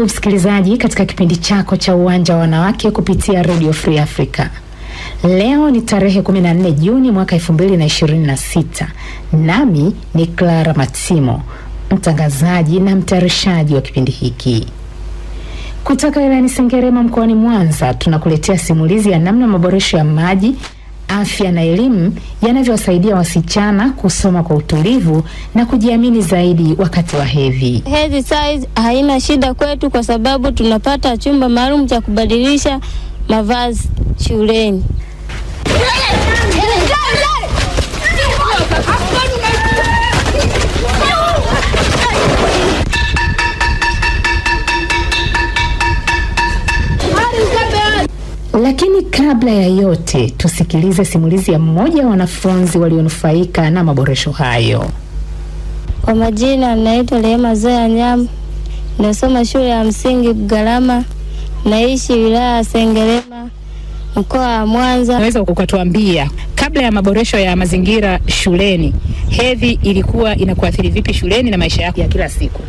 Karibu msikilizaji katika kipindi chako cha Uwanja wa Wanawake kupitia Radio Free Africa. Leo ni tarehe 14 Juni mwaka 2026. Nami ni Clara Matsimo, mtangazaji na mtayarishaji wa kipindi hiki. Kutoka wilayani Sengerema mkoani Mwanza, tunakuletea simulizi ya namna maboresho ya maji, afya na elimu yanavyowasaidia wasichana kusoma kwa utulivu na kujiamini zaidi wakati wa hedhi. Hedhi size haina shida kwetu kwa sababu tunapata chumba maalum cha kubadilisha mavazi shuleni. Lakini kabla ya yote, tusikilize simulizi ya mmoja wa wanafunzi walionufaika na maboresho hayo. Kwa majina naitwa Rehema Zoya Nyam, nasoma shule ya msingi Bugalama, naishi wilaya ya Sengerema, mkoa wa Mwanza. Unaweza ukatuambia kabla ya maboresho ya mazingira shuleni, hedhi ilikuwa inakuathiri vipi shuleni na maisha yako ya kila siku?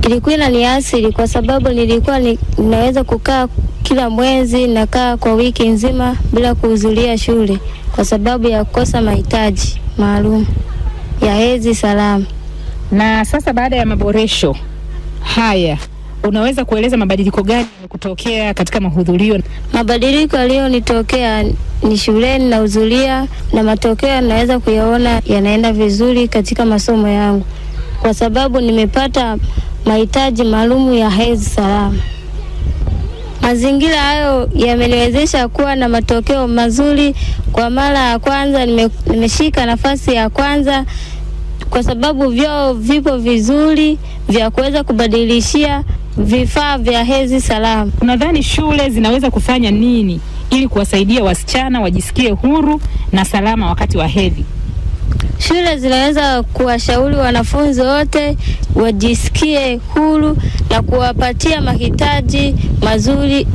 Ilikuwa inaniathiri kwa sababu nilikuwa ninaweza kukaa kila mwezi nakaa kwa wiki nzima bila kuhudhuria shule kwa sababu ya kukosa mahitaji maalum ya hedhi salama. Na sasa baada ya maboresho haya, unaweza kueleza mabadiliko gani yamekutokea katika mahudhurio? Mabadiliko yaliyonitokea ni shuleni na hudhuria, na matokeo naweza kuyaona yanaenda vizuri katika masomo yangu kwa sababu nimepata mahitaji maalum ya hedhi salama. Mazingira hayo yameniwezesha kuwa na matokeo mazuri. Kwa mara ya kwanza nimeshika nafasi ya kwanza kwa sababu vyoo vipo vizuri vya kuweza kubadilishia vifaa vya hedhi salama. Unadhani shule zinaweza kufanya nini ili kuwasaidia wasichana wajisikie huru na salama wakati wa hedhi? Shule zinaweza kuwashauri wanafunzi wote wajisikie huru na kuwapatia mahitaji mazuri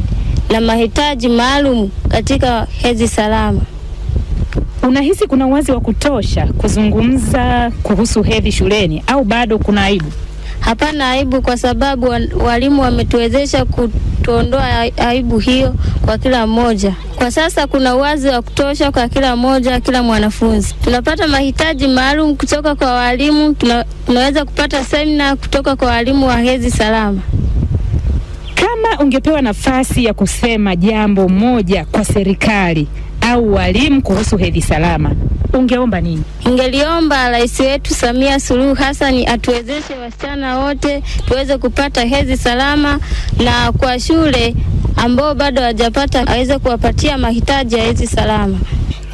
na mahitaji maalum katika hedhi salama. Unahisi kuna uwazi wa kutosha kuzungumza kuhusu hedhi shuleni au bado kuna aibu? Hapana aibu kwa sababu walimu wametuwezesha kuondoa aibu hiyo kwa kila mmoja. Kwa sasa kuna uwazi wa kutosha kwa kila mmoja, kila mwanafunzi. Tunapata mahitaji maalum kutoka kwa walimu, tunaweza kupata semina kutoka kwa walimu wa hedhi salama. Kama ungepewa nafasi ya kusema jambo moja kwa serikali au walimu kuhusu hedhi salama, ungeomba nini? Ningeliomba Rais wetu Samia Suluhu Hassan atuwezeshe wasichana wote tuweze kupata hedhi salama, na kwa shule ambao bado hawajapata aweze kuwapatia mahitaji ya hedhi salama.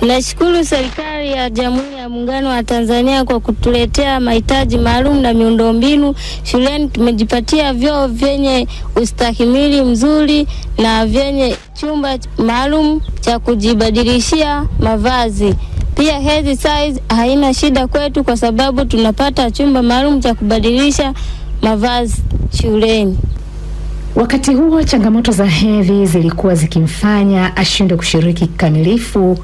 Nashukuru serikali ya Jamhuri ya Muungano wa Tanzania kwa kutuletea mahitaji maalum na miundombinu shuleni. Tumejipatia vyoo vyenye ustahimili mzuri na vyenye chumba maalum cha kujibadilishia mavazi. Pia hedhi size haina shida kwetu kwa sababu tunapata chumba maalum cha kubadilisha mavazi shuleni. Wakati huo changamoto za hedhi zilikuwa zikimfanya ashindwe kushiriki kikamilifu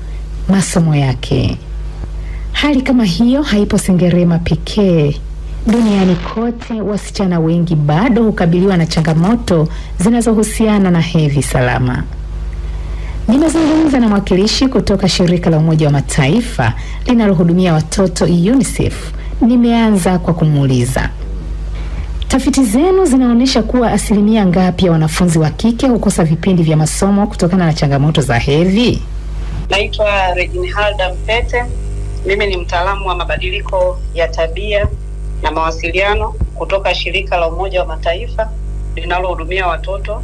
masomo yake. Hali kama hiyo haipo Sengerema pekee. Duniani kote wasichana wengi bado hukabiliwa na changamoto zinazohusiana na hedhi salama. Nimezungumza na mwakilishi kutoka shirika la Umoja wa Mataifa linalohudumia watoto UNICEF. Nimeanza kwa kumuuliza, tafiti zenu zinaonyesha kuwa asilimia ngapi ya wanafunzi wa kike hukosa vipindi vya masomo kutokana na changamoto za hedhi? Naitwa Reginhalda Mpete. Mimi ni mtaalamu wa mabadiliko ya tabia na mawasiliano kutoka shirika la Umoja wa Mataifa linalohudumia watoto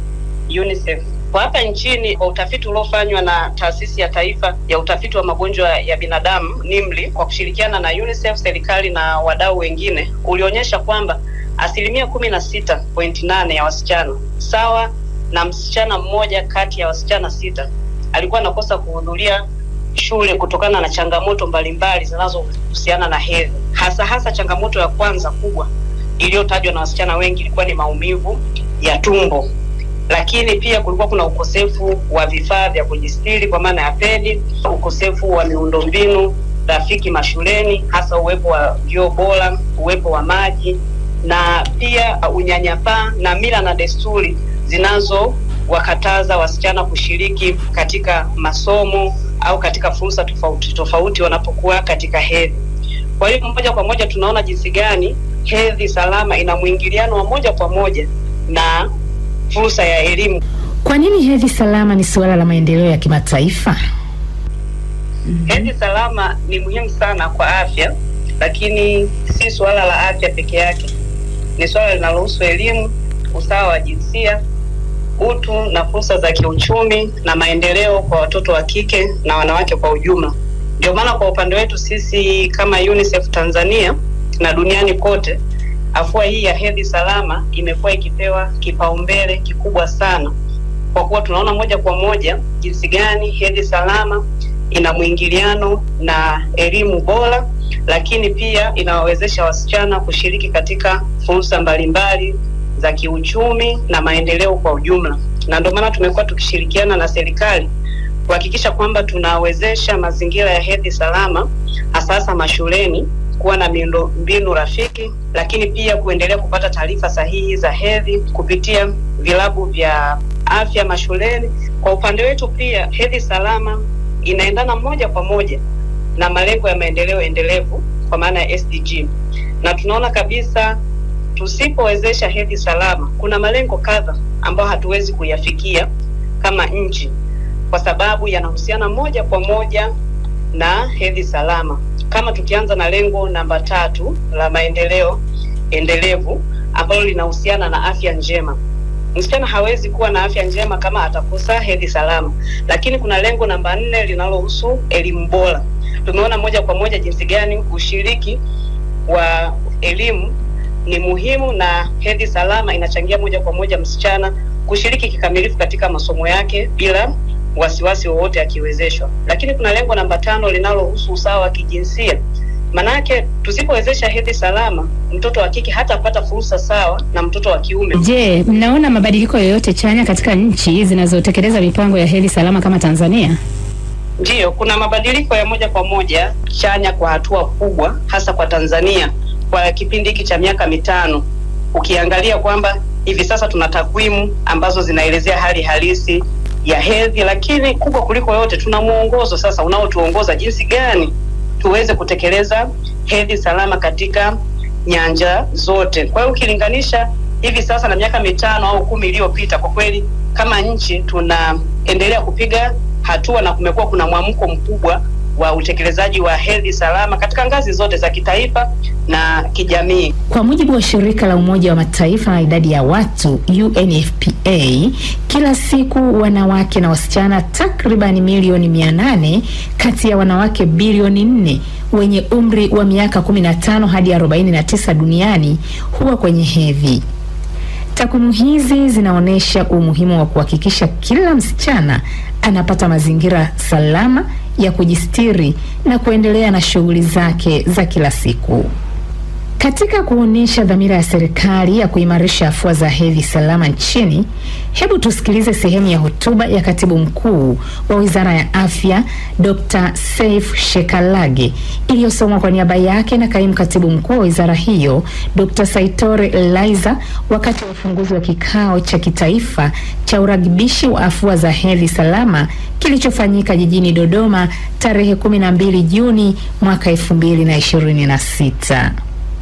UNICEF. Kwa hapa nchini, kwa utafiti uliofanywa na Taasisi ya Taifa ya Utafiti wa Magonjwa ya Binadamu NIMRI kwa kushirikiana na UNICEF, serikali na wadau wengine, ulionyesha kwamba asilimia 16.8 ya wasichana, sawa na msichana mmoja kati ya wasichana 6, alikuwa anakosa kuhudhuria shule kutokana na changamoto mbalimbali zinazohusiana na hedhi. Hasa changamoto ya kwanza kubwa iliyotajwa na wasichana wengi ilikuwa ni maumivu ya tumbo. Lakini pia kulikuwa kuna ukosefu wa vifaa vya kujistiri kwa maana ya pedi, ukosefu wa miundombinu rafiki mashuleni, hasa uwepo wa vyoo bora, uwepo wa maji na pia unyanyapaa na mila na desturi zinazowakataza wasichana kushiriki katika masomo au katika fursa tofauti tofauti wanapokuwa katika hedhi. Kwa hiyo moja kwa moja tunaona jinsi gani hedhi salama ina mwingiliano wa moja kwa moja na fursa ya elimu. Kwa nini hedhi salama ni suala la maendeleo ya kimataifa? Hedhi salama ni muhimu sana kwa afya, lakini si suala la afya peke yake. Ni suala linalohusu elimu, usawa wa jinsia, utu na fursa za kiuchumi na maendeleo kwa watoto wa kike na wanawake kwa ujumla. Ndio maana kwa upande wetu sisi kama UNICEF Tanzania na duniani kote, afua hii ya hedhi salama imekuwa ikipewa kipaumbele kikubwa sana, kwa kuwa tunaona moja kwa moja jinsi gani hedhi salama ina mwingiliano na elimu bora, lakini pia inawawezesha wasichana kushiriki katika fursa mbalimbali za kiuchumi na maendeleo kwa ujumla. Na ndio maana tumekuwa tukishirikiana na serikali kuhakikisha kwamba tunawezesha mazingira ya hedhi salama, hasa mashuleni, kuwa na miundombinu rafiki, lakini pia kuendelea kupata taarifa sahihi za hedhi kupitia vilabu vya afya mashuleni. Kwa upande wetu pia hedhi salama inaendana moja kwa moja na malengo ya maendeleo endelevu kwa maana ya SDG. Na tunaona kabisa tusipowezesha hedhi salama, kuna malengo kadha ambayo hatuwezi kuyafikia kama nchi, kwa sababu yanahusiana moja kwa moja na hedhi salama. Kama tukianza na lengo namba 3 la maendeleo endelevu ambalo linahusiana na afya njema. Msichana hawezi kuwa na afya njema kama atakosa hedhi salama. Lakini kuna lengo namba 4 linalohusu elimu bora. Tumeona moja kwa moja jinsi gani ushiriki wa elimu ni muhimu, na hedhi salama inachangia moja kwa moja msichana kushiriki kikamilifu katika masomo yake bila wasiwasi wowote akiwezeshwa. Lakini kuna lengo namba 5 linalohusu usawa wa kijinsia. Manake tusipowezesha hedhi salama, mtoto wa kike hatapata fursa sawa na mtoto wa kiume. Je, mnaona mabadiliko yoyote chanya katika nchi zinazotekeleza mipango ya hedhi salama kama Tanzania? Ndiyo, kuna mabadiliko ya moja kwa moja chanya kwa hatua kubwa, hasa kwa Tanzania kwa kipindi hiki cha miaka 5. Ukiangalia kwamba hivi sasa tuna takwimu ambazo zinaelezea hali halisi ya hedhi, lakini kubwa kuliko yote tuna muongozo sasa unaotuongoza jinsi gani tuweze kutekeleza hedhi salama katika nyanja zote. Kwa hiyo ukilinganisha hivi sasa na miaka 5 au 10 iliyopita, kwa kweli kama nchi tunaendelea kupiga hatua na kumekuwa kuna mwamko mkubwa wa utekelezaji wa hedhi salama katika ngazi zote za kitaifa na kijamii. Kwa mujibu wa shirika la Umoja wa Mataifa na idadi ya watu UNFPA, kila siku wanawake na wasichana takriban milioni 800 kati ya wanawake bilioni 4 wenye umri wa miaka 15 hadi 49 duniani huwa kwenye hedhi. Takwimu hizi zinaonesha umuhimu wa kuhakikisha kila msichana anapata mazingira salama ya kujistiri na kuendelea na shughuli zake za kila siku. Katika kuonesha dhamira ya serikali ya kuimarisha afua za hedhi salama nchini, hebu tusikilize sehemu ya hotuba ya Katibu Mkuu wa Wizara ya Afya, Dr. Saif Shekalage, iliyosomwa kwa niaba yake na Kaimu Katibu Mkuu wa wizara hiyo, Dr. Saitore Eliza, wakati wa ufunguzi wa kikao cha kitaifa cha uragibishi wa afua za hedhi salama kilichofanyika jijini Dodoma tarehe 12 Juni mwaka 2026.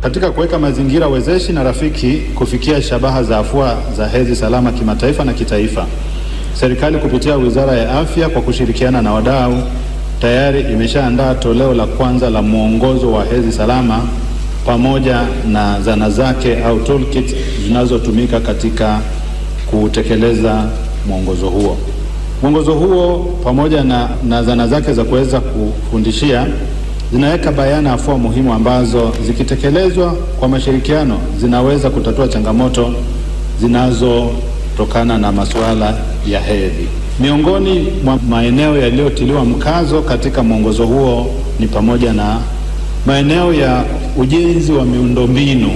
Katika kuweka mazingira wezeshi na rafiki kufikia shabaha za afua za hedhi salama kimataifa na kitaifa, serikali kupitia Wizara ya Afya kwa kushirikiana na wadau tayari imeshaandaa toleo la kwanza la mwongozo wa hedhi salama pamoja na zana zake au toolkit zinazotumika katika kutekeleza mwongozo huo. Mwongozo huo pamoja na zana zake za kuweza kufundishia zinaweka bayana afua muhimu ambazo zikitekelezwa kwa mashirikiano zinaweza kutatua changamoto zinazotokana na masuala ya hedhi. Miongoni mwa maeneo yaliyotiliwa mkazo katika mwongozo huo ni pamoja na maeneo ya ujenzi wa miundombinu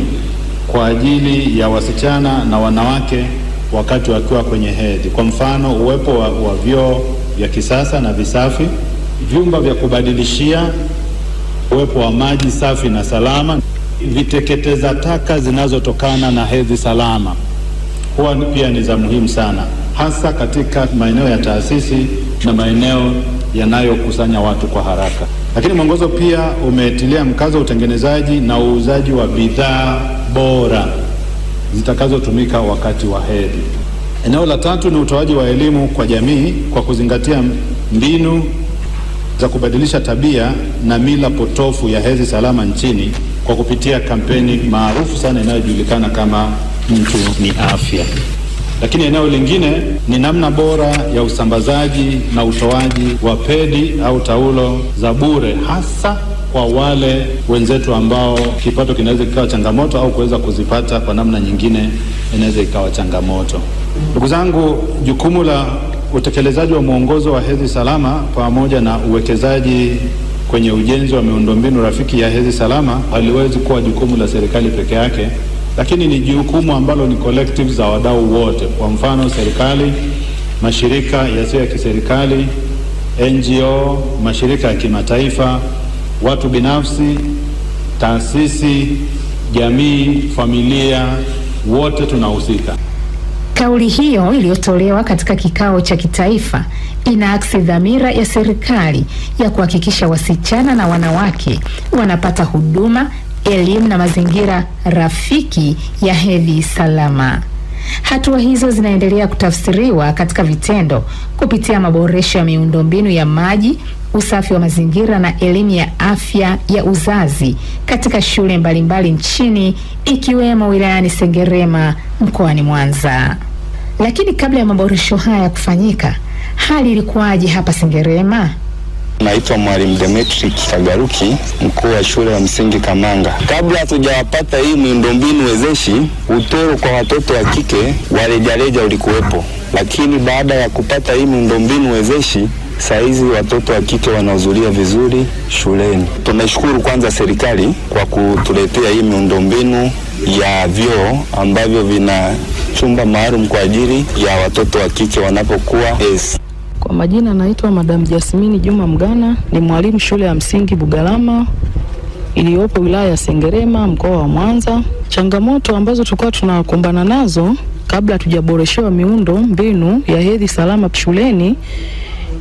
kwa ajili ya wasichana na wanawake wakati wakiwa kwenye hedhi. Kwa mfano, uwepo wa vyoo vya kisasa na visafi, vyumba vya kubadilishia, uwepo wa maji safi na salama, viteketeza taka zinazotokana na hedhi salama huwa pia ni za muhimu sana, hasa katika maeneo ya taasisi na maeneo yanayokusanya watu kwa haraka. Lakini mwongozo pia umetilia mkazo utengenezaji na uuzaji wa bidhaa bora zitakazotumika wakati wa hedhi. Eneo la tatu ni utoaji wa elimu kwa jamii kwa kuzingatia mbinu za kubadilisha tabia na mila potofu ya hedhi salama nchini kwa kupitia kampeni maarufu sana inayojulikana kama Mtu ni Afya. Lakini eneo lingine ni namna bora ya usambazaji na utoaji wa pedi au taulo za bure, hasa kwa wale wenzetu ambao kipato kinaweza kikawa changamoto au kuweza kuzipata kwa namna nyingine inaweza ikawa changamoto. Ndugu zangu, jukumu la utekelezaji wa mwongozo wa hedhi salama pamoja na uwekezaji kwenye ujenzi wa miundombinu rafiki ya hedhi salama haliwezi kuwa jukumu la serikali peke yake, lakini ni jukumu ambalo ni collective za wadau wote. Kwa mfano, serikali, mashirika yasiyo ya kiserikali, NGO, mashirika ya kimataifa, watu binafsi, taasisi, jamii, familia, wote tunahusika. Kauli hiyo iliyotolewa katika kikao cha kitaifa inaakisi dhamira ya serikali ya kuhakikisha wasichana na wanawake wanapata huduma, elimu na mazingira rafiki ya hedhi salama. Hatua hizo zinaendelea kutafsiriwa katika vitendo kupitia maboresho ya miundombinu ya maji, usafi wa mazingira na elimu ya afya ya uzazi katika shule mbalimbali nchini, ikiwemo wilayani Sengerema mkoani Mwanza. Lakini kabla ya maboresho haya kufanyika, hali ilikuwaje hapa Sengerema? Naitwa Mwalimu Demetri Kagaruki, mkuu wa shule ya msingi Kamanga. Kabla hatujapata hii miundombinu wezeshi, utoro kwa watoto wa kike wa rejareja ulikuwepo. Lakini baada ya kupata hii miundombinu wezeshi, saizi watoto wa kike wanahudhuria vizuri shuleni. Tunashukuru kwanza serikali kwa kutuletea hii miundombinu ya vyoo ambavyo vina chumba maalum kwa ajili ya watoto wa kike wanapokuwa hedhi. Kwa majina naitwa Madam Jasmine Juma Mgana, ni mwalimu shule ya msingi Bugalama iliyopo wilaya ya Sengerema mkoa wa Mwanza. Changamoto ambazo tulikuwa tunakumbana nazo kabla hatujaboreshewa miundo mbinu ya hedhi salama shuleni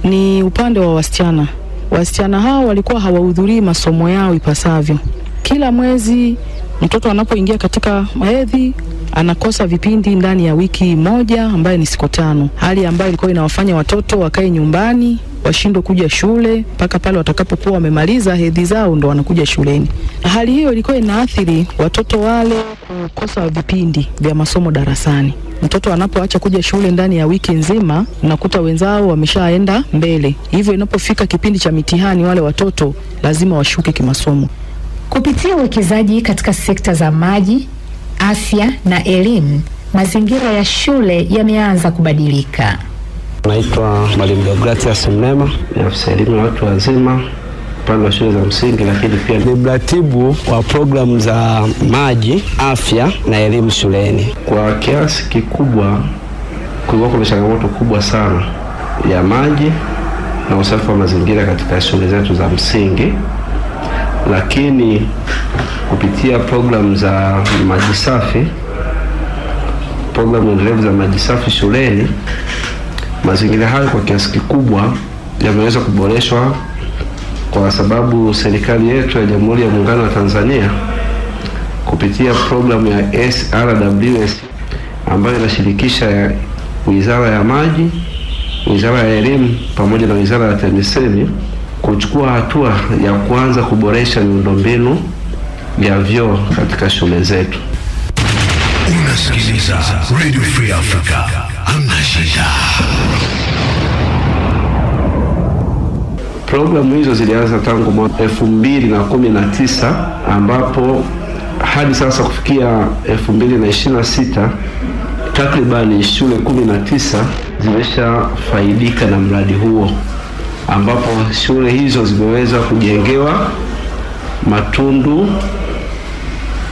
ni upande wa wasichana. Wasichana hao walikuwa hawahudhurii masomo yao ipasavyo. Kila mwezi mtoto anapoingia katika hedhi anakosa vipindi ndani ya wiki moja ambayo ni siku 5. Hali ambayo ilikuwa inawafanya watoto wakae nyumbani, washindwe kuja shule mpaka pale watakapokuwa wamemaliza hedhi zao ndo wanakuja shuleni. Hali hiyo ilikuwa inaathiri watoto wale kukosa vipindi vya masomo darasani. Mtoto anapoacha kuja shule ndani ya wiki nzima, unakuta wenzao wameshaenda mbele. Hivyo inapofika kipindi cha mitihani, wale watoto lazima washuke kimasomo. Kupitia uwekezaji katika sekta za maji, afya na elimu, mazingira ya shule yameanza kubadilika. Naitwa Mwalimu Deogratias Mnema, ni afisa elimu ya watu wazima upande wa shule za msingi, lakini pia ni mratibu wa programu za maji, afya na elimu shuleni. Kwa kiasi kikubwa kulikuwa kuna changamoto kubwa sana ya maji na usafi wa mazingira katika shule zetu za msingi, lakini kupitia programu za maji safi, programu endelevu za maji safi shuleni, mazingira hayo kwa kiasi kikubwa yameweza kuboreshwa, kwa sababu serikali yetu ya Jamhuri ya Muungano wa Tanzania kupitia programu ya SRWS ambayo inashirikisha Wizara ya Maji, Wizara ya Elimu pamoja na Wizara ya TAMISEMI kuchukua hatua ya kuanza kuboresha miundombinu ya vyoo katika shule zetu. Unasikiliza Radio Free Africa. Hamna shida. Programu hizo zilianza tangu mwaka 2019 ambapo hadi sasa kufikia 2026 takriban shule 19 zimeshafaidika na mradi huo, ambapo shule hizo zimeweza kujengewa matundu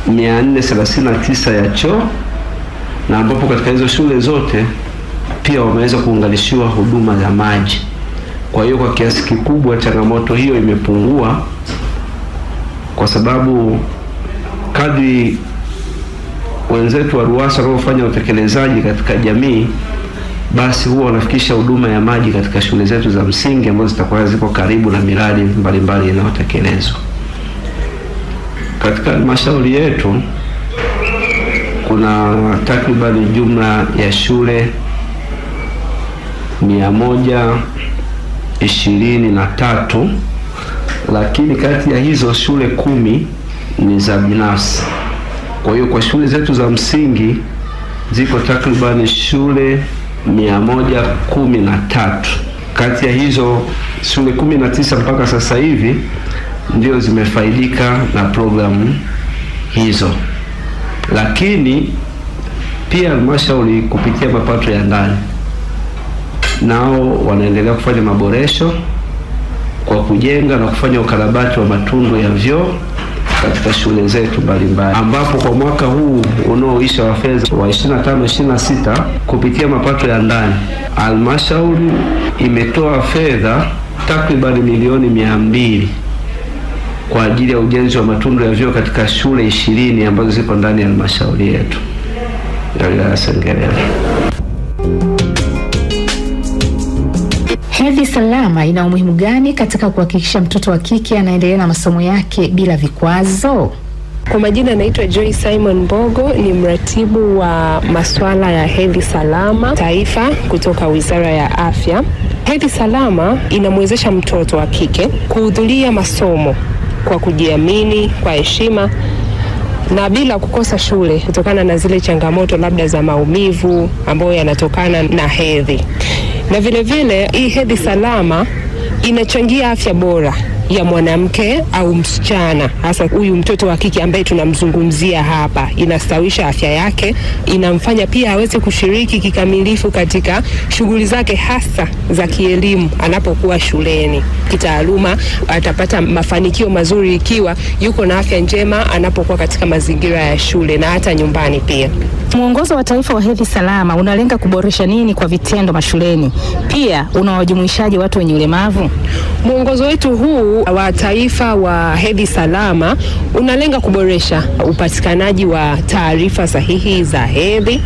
439 ya choo, na ambapo katika hizo shule zote pia wameweza kuunganishiwa huduma za maji. Kwa hiyo kwa kiasi kikubwa changamoto hiyo imepungua, kwa sababu kadri wenzetu wa RUWASA wanaofanya utekelezaji katika jamii, basi huwa wanafikisha huduma ya maji katika shule zetu za msingi ambazo zitakuwa ziko karibu na miradi mbalimbali inayotekelezwa. Katika halmashauri yetu kuna takriban jumla ya shule 123, lakini kati ya hizo shule 10 ni za binafsi. Kwa hiyo kwa shule zetu za msingi ziko takriban shule 113. Kati ya hizo shule 19 mpaka sasa hivi ndio zimefaidika na programu hizo. Lakini pia halmashauri kupitia mapato ya ndani nao wanaendelea kufanya maboresho kwa kujenga na kufanya ukarabati wa matundu ya vyoo katika shule zetu mbalimbali, ambapo kwa mwaka huu unaoisha wa fedha wa 25-26 kupitia mapato ya ndani halmashauri imetoa fedha takriban milioni 200 kwa ajili ya ujenzi wa matundu ya vyoo katika shule 20 ambazo ziko ndani ya halmashauri yetu ya wilaya ya Sengerema. Hedhi salama ina umuhimu gani katika kuhakikisha mtoto wa kike anaendelea na masomo yake bila vikwazo? Kwa majina naitwa Joy Simon Mbogo, ni mratibu wa masuala ya hedhi salama taifa kutoka Wizara ya Afya. Hedhi salama inamwezesha mtoto wa kike kuhudhuria masomo kwa kujiamini, kwa heshima na bila kukosa shule kutokana na zile changamoto labda za maumivu ambayo yanatokana na hedhi. Na vile vile hii hedhi salama inachangia afya bora ya mwanamke au msichana, hasa huyu mtoto wa kike ambaye tunamzungumzia hapa. Inastawisha afya yake, inamfanya pia aweze kushiriki kikamilifu katika shughuli zake hasa za kielimu anapokuwa shuleni. Kitaaluma atapata mafanikio mazuri ikiwa yuko na afya njema anapokuwa katika mazingira ya shule na hata nyumbani pia. Mwongozo wa Taifa wa Hedhi Salama unalenga kuboresha nini kwa vitendo mashuleni? Pia unawajumuishaje watu wenye ulemavu? Mwongozo wetu huu wa Taifa wa Hedhi Salama unalenga kuboresha upatikanaji wa taarifa sahihi za hedhi,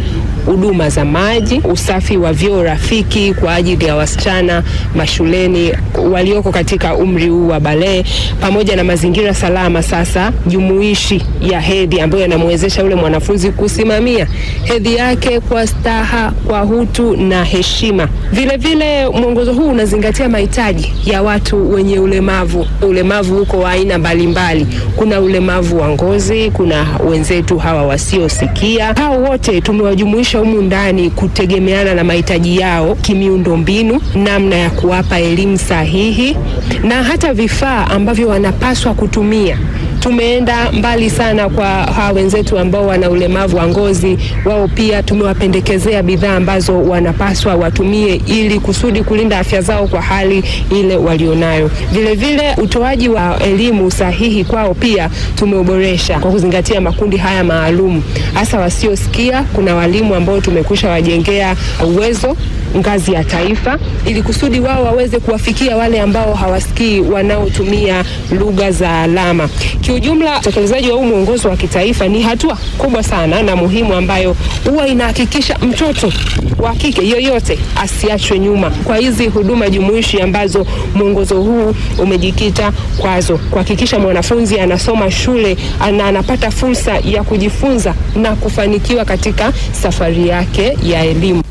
huduma za maji, usafi wa vyoo rafiki kwa ajili ya wasichana mashuleni walioko katika umri huu wa balehe, pamoja na mazingira salama sasa jumuishi ya hedhi ambayo yanamwezesha yule mwanafunzi kusimamia hedhi yake kwa staha, kwa hutu na heshima. Vile vile mwongozo huu unazingatia mahitaji ya watu wenye ulemavu. Ulemavu huko wa aina mbalimbali. Kuna ulemavu wa ngozi, kuna wenzetu hawa wasiosikia. Hao wote tumewajumuisha humu ndani kutegemeana na mahitaji yao kimiundombinu, namna ya kuwapa elimu sahihi na hata vifaa ambavyo wanapaswa kutumia. Tumeenda mbali sana kwa hawa wenzetu ambao wana ulemavu wa ngozi. Wao pia tumewapendekezea bidhaa ambazo wanapaswa watumie ili kusudi kulinda afya zao kwa hali ile walionayo. Vile vile utoaji wa elimu sahihi kwao pia tumeuboresha kwa kuzingatia makundi haya maalum, hasa wasiosikia. Kuna walimu ambao tumekwisha wajengea uwezo ngazi ya taifa ili kusudi wao waweze kuwafikia wale ambao hawasikii wanaotumia lugha za alama. Kiujumla, utekelezaji wa huu mwongozo wa kitaifa ni hatua kubwa sana na muhimu ambayo huwa inahakikisha mtoto wa kike yoyote asiachwe nyuma kwa hizi huduma jumuishi ambazo mwongozo huu umejikita kwazo, kuhakikisha mwanafunzi anasoma shule na anapata fursa ya kujifunza na kufanikiwa katika safari yake ya elimu.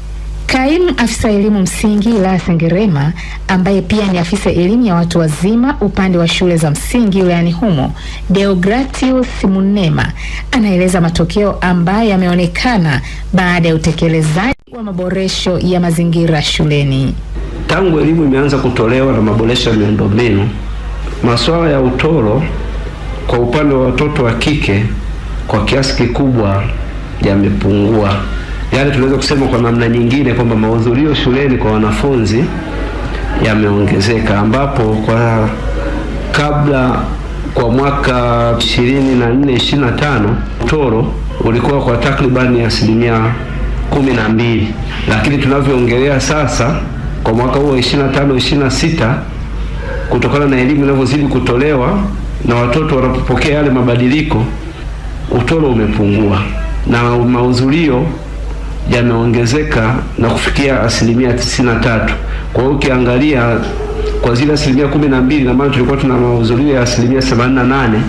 Kaimu afisa elimu msingi wilaya Sengerema, ambaye pia ni afisa elimu ya watu wazima upande wa shule za msingi wilayani humo, Deogratius Munema, anaeleza matokeo ambayo yameonekana baada ya utekelezaji wa maboresho ya mazingira shuleni. Tangu elimu imeanza kutolewa na maboresho ya miundombinu, masuala ya utoro kwa upande wa watoto wa kike kwa kiasi kikubwa yamepungua. Yaani tunaweza kusema kwa namna nyingine kwamba mahudhurio shuleni kwa wanafunzi yameongezeka, ambapo kwa kabla kwa mwaka 24-25 utoro ulikuwa kwa takribani 12%, lakini tunavyoongelea sasa kwa mwaka huu 25-26 kutokana na elimu inavyozidi kutolewa na watoto wanapopokea yale mabadiliko, utoro umepungua na mahudhurio yameongezeka na kufikia 93%. Kwa hiyo ukiangalia kwa zile 12% na maana tulikuwa tuna mahudhurio ya 88%,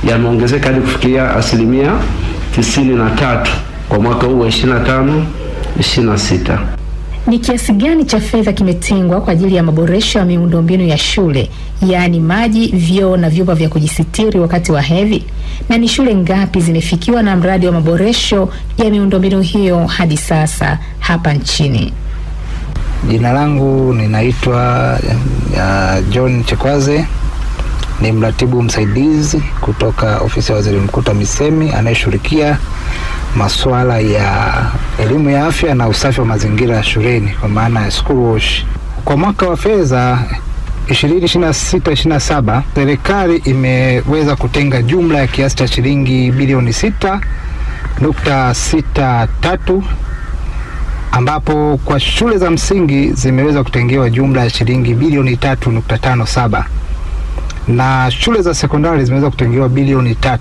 yameongezeka hadi kufikia 93% kwa mwaka huu wa 25-26. Ni kiasi gani cha fedha kimetengwa kwa ajili ya maboresho ya miundombinu ya shule, yaani maji, vyoo na vyumba vya kujisitiri wakati wa hedhi? Na ni shule ngapi zimefikiwa na mradi wa maboresho ya miundombinu hiyo hadi sasa hapa nchini? Jina langu ninaitwa John Chekwaze, ni mratibu msaidizi kutoka ofisi ya Waziri Mkuu TAMISEMI anayeshughulikia masuala ya elimu ya afya na usafi wa mazingira shuleni, kwa maana ya school wash. Kwa mwaka wa fedha 2026/27 serikali imeweza kutenga jumla ya kiasi cha shilingi bilioni 6.63, ambapo kwa shule za msingi zimeweza kutengewa jumla ya shilingi bilioni 3.57 na shule za sekondari zimeweza kutengewa bilioni 3.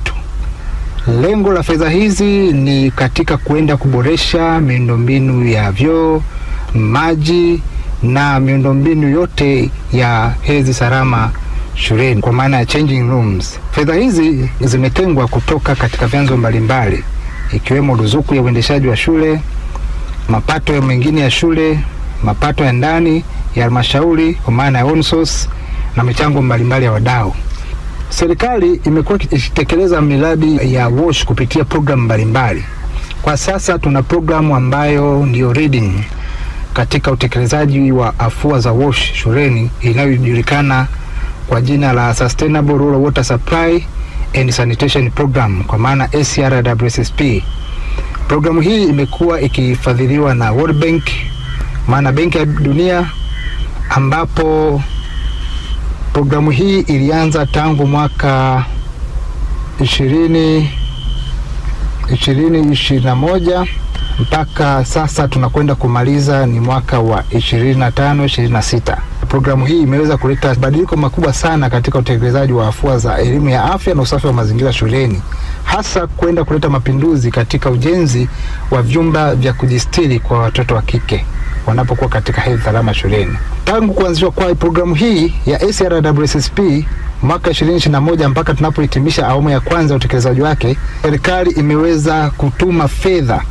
Lengo la fedha hizi ni katika kuenda kuboresha miundombinu ya vyoo, maji na miundombinu yote ya hedhi salama shuleni, kwa maana ya changing rooms. Fedha hizi zimetengwa kutoka katika vyanzo mbalimbali ikiwemo ruzuku ya uendeshaji wa shule, mapato mengine ya shule, mapato ya ndani ya halmashauri kwa maana ya own source na michango mbalimbali ya wadau. Serikali imekuwa ikitekeleza miradi ya WASH kupitia programu mbalimbali. Kwa sasa tuna programu ambayo ndio leading katika utekelezaji wa afua za WASH shuleni inayojulikana kwa jina la Sustainable Rural Water Supply and Sanitation Program kwa maana SRWSSP. Programu hii imekuwa ikifadhiliwa na World Bank, maana Benki ya Dunia, ambapo programu hii ilianza tangu mwaka 2021 mpaka sasa tunakwenda kumaliza ni mwaka wa 25-26. Programu hii imeweza kuleta mabadiliko makubwa sana katika utekelezaji wa afua za elimu ya afya na usafi wa mazingira shuleni, hasa kwenda kuleta mapinduzi katika ujenzi wa vyumba vya kujistiri kwa watoto wa kike wanapokuwa katika hedhi salama shuleni. Tangu kuanzishwa kwa programu hii ya SRWSSP mwaka 2021 mpaka tunapohitimisha awamu ya kwanza utekelezaji wake, serikali imeweza kutuma fedha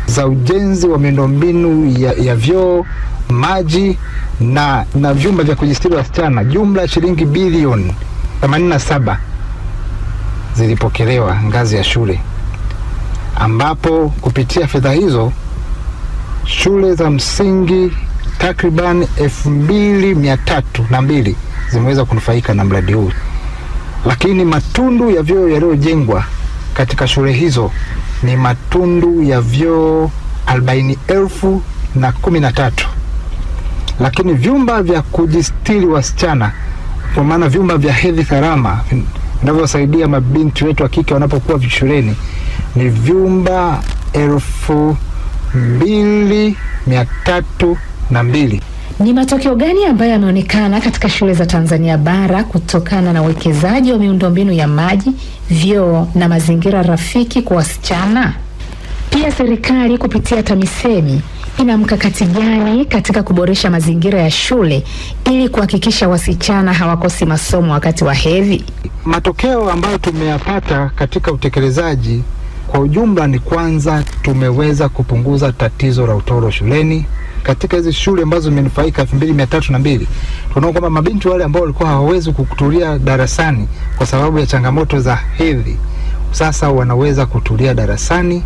za ujenzi wa miundombinu ya vyoo, maji na vyumba vya kujistiri wasichana. Jumla shilingi bilioni 87 zilipokelewa ngazi ya shule, ambapo kupitia fedha hizo shule za msingi takriban 2302 zimeweza kunufaika na mradi huu. Lakini matundu ya vyoo yaliyojengwa katika shule hizo ni matundu ya vyoo 40,013. Lakini vyumba vya kujistiri wasichana kwa maana vyumba vya hedhi salama vinavyosaidia mabinti wetu wa kike wanapokuwa shuleni ni vyumba 2302. Ni matokeo gani ambayo yameonekana katika shule za Tanzania bara kutokana na uwekezaji wa miundombinu ya maji, vyoo na mazingira rafiki kwa wasichana? Pia serikali kupitia TAMISEMI ina mkakati gani katika kuboresha mazingira ya shule ili kuhakikisha wasichana hawakosi masomo wakati wa hedhi? Matokeo ambayo tumeyapata katika utekelezaji kwa ujumla ni kwanza, tumeweza kupunguza tatizo la utoro shuleni. Katika hizi shule ambazo zimenufaika 2302, tunaona kwamba mabinti wale ambao walikuwa hawawezi kutulia darasani kwa sababu ya changamoto za hedhi sasa wanaweza kutulia darasani.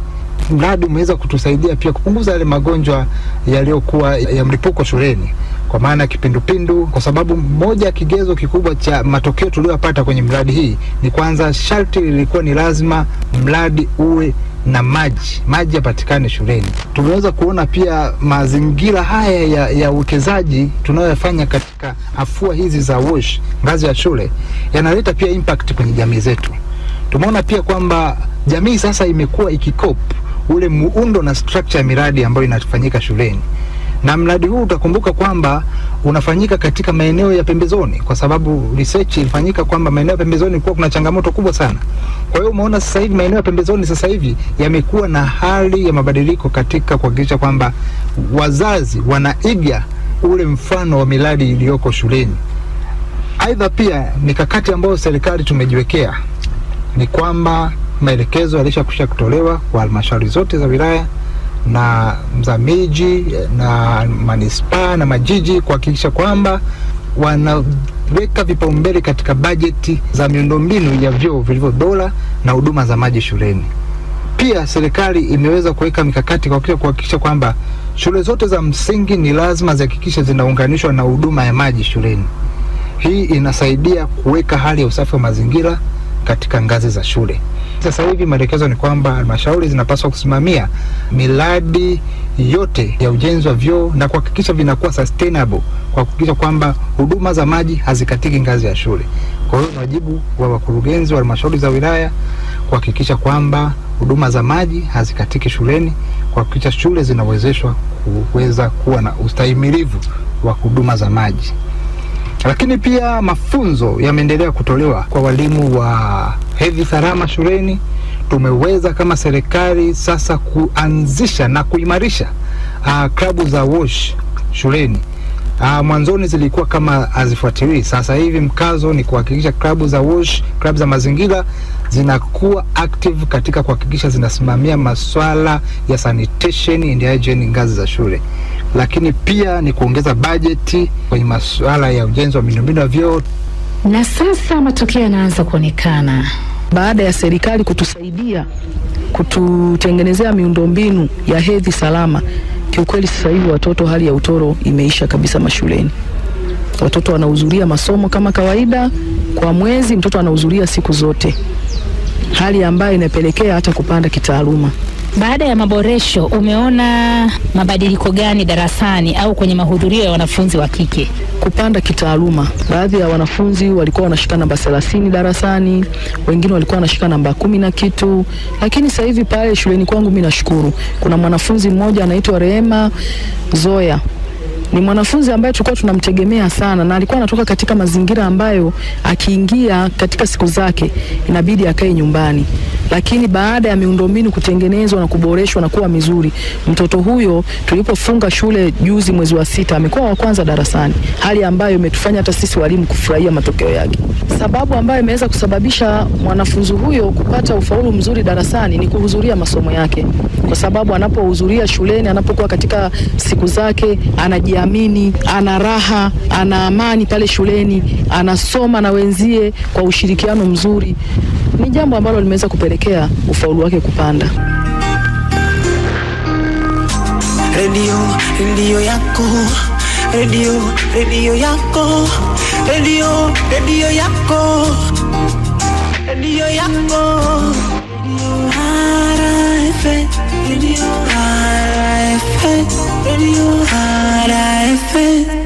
Mradi umeweza kutusaidia pia kupunguza yale magonjwa yaliyokuwa ya mlipuko shuleni kwa maana kipindupindu, kwa sababu moja kigezo kikubwa cha matokeo tuliyopata kwenye mradi hii ni kwanza sharti lilikuwa ni lazima mradi uwe na maji yapatikane shuleni. Tumeweza kuona pia mazingira haya ya uwekezaji tunayofanya katika afua hizi za WASH ngazi ya shule yanaleta pia impact kwenye jamii zetu. Tumeona pia kwamba jamii sasa imekuwa ikikop ule muundo na structure ya miradi ambayo inafanyika shuleni, Na mradi huu utakumbuka kwamba unafanyika katika maeneo ya pembezoni, kwa sababu research ilifanyika kwamba maeneo ya pembezoni kulikuwa kuna changamoto kubwa sana. Kwa hiyo umeona sasa hivi maeneo ya pembezoni sasa hivi yamekuwa na hali ya mabadiliko katika kuhakikisha kwamba wazazi wanaiga ule mfano wa miradi iliyoko shuleni. Aidha pia mikakati ambayo serikali tumejiwekea ni kwamba maelekezo yalishakwisha kutolewa kwa halmashauri zote za wilaya na za miji na manispaa na majiji kuhakikisha kwamba wanaweka vipaumbele katika bajeti za miundombinu ya vyoo vilivyo bora na huduma za maji shuleni. Pia serikali imeweza kuweka mikakati kuhakikisha kwamba shule zote za msingi ni lazima zihakikishe zinaunganishwa na huduma ya maji shuleni. Hii inasaidia kuweka hali ya usafi wa mazingira katika ngazi za shule. Sasa hivi maelekezo ni kwamba halmashauri zinapaswa kusimamia miradi yote ya ujenzi wa vyoo na kuhakikisha vinakuwa sustainable, kwa kuhakikisha kwamba huduma za maji hazikatiki ngazi ya shule. Kwa hiyo ni wajibu wa wakurugenzi wa halmashauri za wilaya kuhakikisha kwamba huduma za maji hazikatiki shuleni, kuhakikisha shule zinawezeshwa kuweza kuwa na ustahimilivu wa huduma za maji. Lakini pia mafunzo yameendelea kutolewa kwa walimu wa hedhi salama shuleni. Tumeweza kama serikali sasa kuanzisha na kuimarisha klabu za wash shuleni. Mwanzoni zilikuwa kama hazifuatiliwi. Sasa hivi mkazo ni kuhakikisha klabu za wash, klabu za mazingira zinakuwa active katika kuhakikisha zinasimamia masuala ya sanitation and hygiene ngazi za shule. Lakini pia ni kuongeza bajeti kwenye masuala ya ujenzi wa miundombinu ya vyoo. Na sasa matokeo yanaanza kuonekana baada ya serikali kutusaidia kututengenezea miundombinu ya hedhi salama. Kiukweli sasa hivi watoto, hali ya utoro imeisha kabisa mashuleni. Watoto wanahudhuria masomo kama kawaida, kwa mwezi mtoto anahudhuria siku zote, hali ambayo inapelekea hata kupanda kitaaluma. Baada ya maboresho, umeona mabadiliko gani darasani au kwenye mahudhurio ya wanafunzi wa kike? Kupanda kitaaluma. Baadhi ya wanafunzi walikuwa wanashika namba 30 darasani, wengine walikuwa wanashika namba 10 na kitu. Lakini sasa hivi pale shuleni kwangu mimi nashukuru, kuna mwanafunzi mmoja anaitwa Rehema Zoya. Ni mwanafunzi ambaye tulikuwa tunamtegemea sana, na alikuwa anatoka katika mazingira ambayo akiingia katika siku zake inabidi akae nyumbani. Lakini baada ya miundombinu kutengenezwa na kuboreshwa na kuwa mizuri, mtoto huyo tulipofunga shule juzi mwezi wa 6 amekuwa wa kwanza darasani, hali ambayo imetufanya hata sisi walimu kufurahia matokeo yake. Sababu ambayo imeweza kusababisha mwanafunzi huyo kupata ufaulu mzuri darasani ni kuhudhuria masomo yake, kwa sababu anapohudhuria shuleni, anapokuwa katika siku zake, anajiamini, ana raha, ana amani pale shuleni, anasoma na wenzie kwa ushirikiano mzuri. Ni jambo ambalo limeweza kupelekea ufaulu wake kupanda. Radio yako, radio yako, radio yako, radio yako, RFA, radio RFA.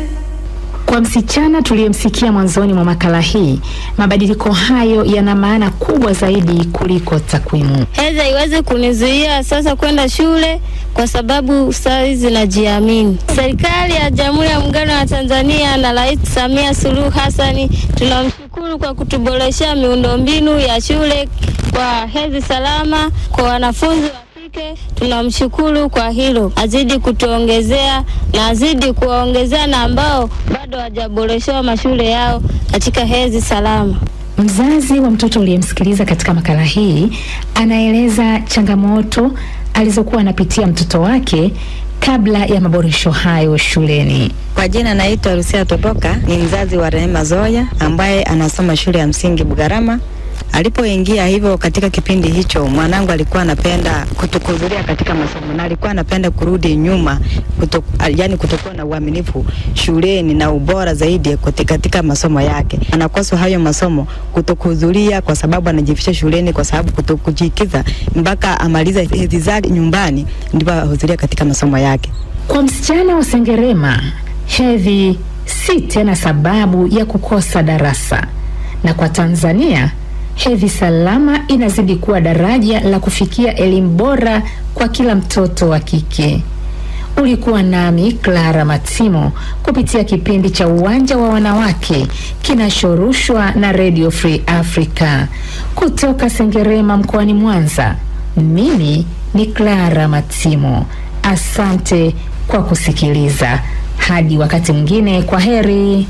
Kwa msichana tuliyemsikia mwanzoni mwa makala hii, mabadiliko hayo yana maana kubwa zaidi kuliko takwimu. Hedhi iweze kunizuia sasa kwenda shule kwa sababu sasa najiamini. Serikali ya Jamhuri ya Muungano wa Tanzania na Rais Samia Suluhu Hassan tunamshukuru kwa kutuboreshea miundombinu ya shule kwa hedhi salama kwa wanafunzi wa kike. Tunamshukuru kwa hilo. Azidi kutuongezea na azidi kuwaongezea na ambao bado hawajaboreshewa mashule yao katika hedhi salama. Mzazi wa mtoto uliyemsikiliza katika makala hii anaeleza changamoto alizokuwa anapitia mtoto wake kabla ya maboresho hayo shuleni. Kwa jina naitwa Rusia Toboka, ni mzazi wa Rehema Zoya ambaye anasoma shule ya msingi Bugarama. Alipoingia hivyo katika kipindi hicho, mwanangu alikuwa anapenda kutokuhudhuria katika masomo na alikuwa anapenda kurudi nyuma, yani kutokuwa na uaminifu shuleni na ubora zaidi katika masomo yake. Anakosa hayo masomo, kutokuhudhuria kwa sababu anajificha shuleni, kwa sababu kutokujikiza mpaka amaliza hedhi zake nyumbani ndipo ahudhuria katika masomo yake. Kwa msichana wa Sengerema, hedhi si tena sababu ya kukosa darasa, na kwa Tanzania hedhi salama inazidi kuwa daraja la kufikia elimu bora kwa kila mtoto wa kike. Ulikuwa nami Clara Matimo kupitia kipindi cha Uwanja wa Wanawake kinashorushwa na Radio Free Africa kutoka Sengerema mkoani Mwanza. Mimi ni Clara Matimo. Asante kwa kusikiliza. Hadi wakati mwingine, kwa heri.